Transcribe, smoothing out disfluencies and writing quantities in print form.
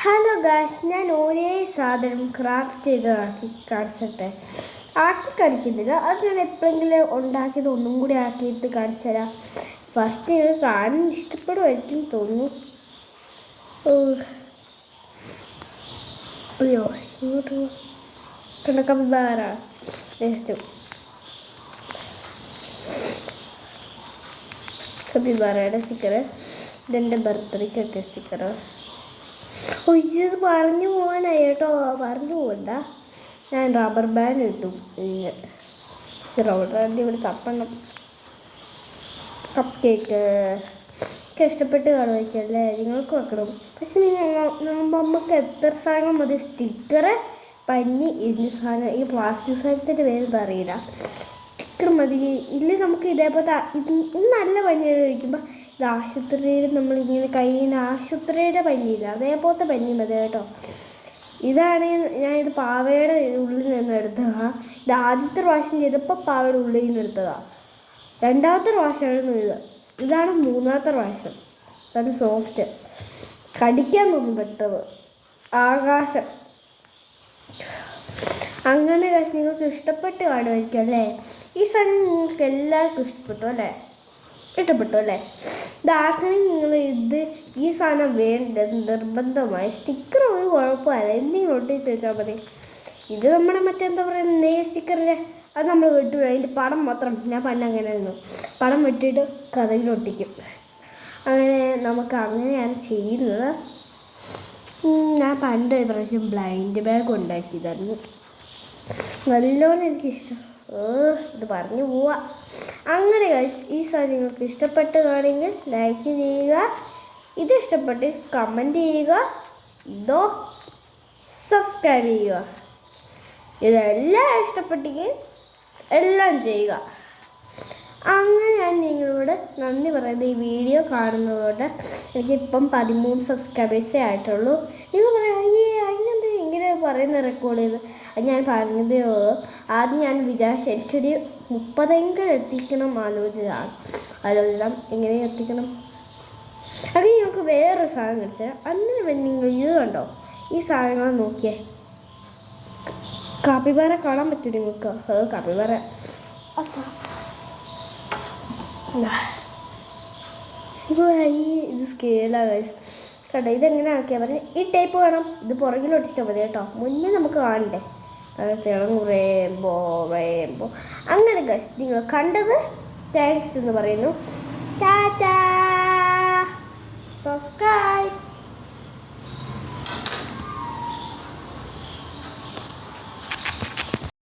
Hello guys, ഞാൻ ഒരേ സാധനം ക്രാഫ്റ്റ് ചെയ്തതാക്കി കാണിച്ചിട്ടെ ആക്കി കളിക്കുന്നില്ല. അത് ഞാൻ എപ്പോഴെങ്കിലും ഉണ്ടാക്കിയത് ഒന്നും കൂടി ആക്കിയിട്ട് കാണിച്ചു തരാം. ഫസ്റ്റ് നിങ്ങൾ കാണാൻ ഇഷ്ടപ്പെടുമായിരിക്കും തോന്നുന്നു. അയ്യോ, ഇങ്ങോട്ട് കണ്ടക്കമ്പാറ കബിബാറയുടെ സ്റ്റിക്കറ്. ഇതെൻ്റെ ബർത്ത്ഡേക്ക് കിട്ടിയ സ്റ്റിക്കറ്. ഇത് പറഞ്ഞു പോകാനായി കേട്ടോ, പറഞ്ഞു പോകണ്ട. ഞാൻ റബ്ബർ ബാൻഡ് ഇട്ടു. റബ്ബർ ബാൻഡ് ഇവിടെ തപ്പണം. കപ്പ് കേക്ക് ഒക്കെ ഇഷ്ടപ്പെട്ട് കാണുമായിരിക്കല്ലേ, നിങ്ങൾക്ക് വെക്കണം. പക്ഷെ നമുക്ക് എത്ര സാധനം മതി? സ്റ്റിക്കറ്, പഞ്ഞി, ഇതിന് സാധനം, ഈ പ്ലാസ്റ്റിക് സാധനത്തിൻ്റെ പേരെന്താ അറിയില്ല. സ്റ്റിക്കർ മതി. ഇല്ല നമുക്ക് ഇതേപോലത്തെ ഇത് നല്ല പഞ്ഞി കഴിക്കുമ്പോൾ ഇത് ആശുപത്രിയിൽ നമ്മളിങ്ങനെ കഴിയുന്ന ആശുപത്രിയുടെ പഞ്ഞിയില്ല, അതേപോലത്തെ പഞ്ഞി മതി കേട്ടോ. ഇതാണ് ഞാനിത് പാവയുടെ ഉള്ളിൽ നിന്ന് എടുത്തതാണ്. ഇത് ആദ്യത്തെ പ്രാവശ്യം ചെയ്തപ്പോൾ പാവയുടെ ഉള്ളിൽ നിന്ന് എടുത്തതാണ്. രണ്ടാമത്തെ പ്രാവശ്യമായിരുന്നു ഇതാണ് മൂന്നാമത്തെ പ്രാവശ്യം. അത് സോഫ്റ്റ്, കടിക്കാൻ തോന്നും പെട്ടത്. ആകാശം. അങ്ങനെ നിങ്ങൾക്ക് ഇഷ്ടപ്പെട്ട് കാണുമായിരിക്കും അല്ലേ? ഈ സാധനം നിങ്ങൾക്ക് എല്ലാവർക്കും ഇഷ്ടപ്പെട്ടു അല്ലേ? ഇതാക്കണേ നിങ്ങൾ ഈ സാധനം വേണ്ടത് നിർബന്ധമായി. സ്റ്റിക്കർ ഒരു കുഴപ്പമില്ല, എന്തെങ്കിലും ഒട്ടിച്ച് വെച്ചാൽ മതി. ഇത് നമ്മുടെ മറ്റെന്താ പറയുക, നെയ് സ്റ്റിക്കറിൻ്റെ അത് നമ്മൾ വെട്ടു. അതിൻ്റെ പടം മാത്രം ഞാൻ പണ്ട് അങ്ങനെ ആയിരുന്നു, പടം വെട്ടിയിട്ട് കഥയിലൊട്ടിക്കും. അങ്ങനെ നമുക്ക് അങ്ങനെയാണ് ചെയ്യുന്നത്. ഞാൻ പണ്ട് ഒരു പ്രാവശ്യം ബ്ലൈൻഡ് ബാഗ് ഉണ്ടാക്കിയതായിരുന്നു. നല്ലോണം എനിക്കിഷ്ടം. ഇത് പറഞ്ഞു പോവാ. അങ്ങനെ ഈ സാധനം നിങ്ങൾക്ക് ഇഷ്ടപ്പെട്ട് കാണുമെങ്കിൽ ലൈക്ക് ചെയ്യുക, ഇത് ഇഷ്ടപ്പെട്ട് കമൻറ്റ് ചെയ്യുക, ഇതോ സബ്സ്ക്രൈബ് ചെയ്യുക. ഇതെല്ലാം ഇഷ്ടപ്പെട്ടെങ്കിൽ എല്ലാം ചെയ്യുക. അങ്ങനെ ഞാൻ നിങ്ങളോട് നന്ദി പറയുന്നത്. ഈ വീഡിയോ കാണുന്നതോടെ എനിക്കിപ്പം 13 സബ്സ്ക്രൈബേഴ്സേ ആയിട്ടുള്ളൂ. നിങ്ങൾ പറയാം, അതിനെന്താ ഇങ്ങനെ പറയുന്ന റെക്കോർഡ് ചെയ്ത്? അത് ഞാൻ പറഞ്ഞതേ ഉള്ളൂ. ആദ്യം ഞാൻ വിചാരിച്ചു എനിക്കൊരു 30 എത്തിക്കണം ആലോചിക്കണം എങ്ങനെ എത്തിക്കണം. അത് നിങ്ങൾക്ക് വേറൊരു സാധനം കഴിച്ചാൽ അന്നേരം നിങ്ങൾ ഇത് കണ്ടോ, ഈ സാധനങ്ങൾ നോക്കിയേ. കാപ്പിബാറ കാണാൻ പറ്റും നിങ്ങൾക്ക്. കാപ്പിബാറ ഇത് സ്കെയിലാണ് ഗൈസ്. കേട്ടോ, ഇതെങ്ങനെ ആക്കിയാൽ പറഞ്ഞ് ഈ ടൈപ്പ് വേണം. ഇത് പുറകിലൊട്ടിച്ചാൽ മതി കേട്ടോ, മുന്നേ നമുക്ക് കാണണ്ടേ. തിളങ്ങും റേംബോ. അങ്ങനെ ഗൈസ്, നിങ്ങൾ കണ്ടത് താങ്ക്സ് എന്ന് പറയുന്നു. ടാറ്റാ, സബ്സ്ക്രൈബ്.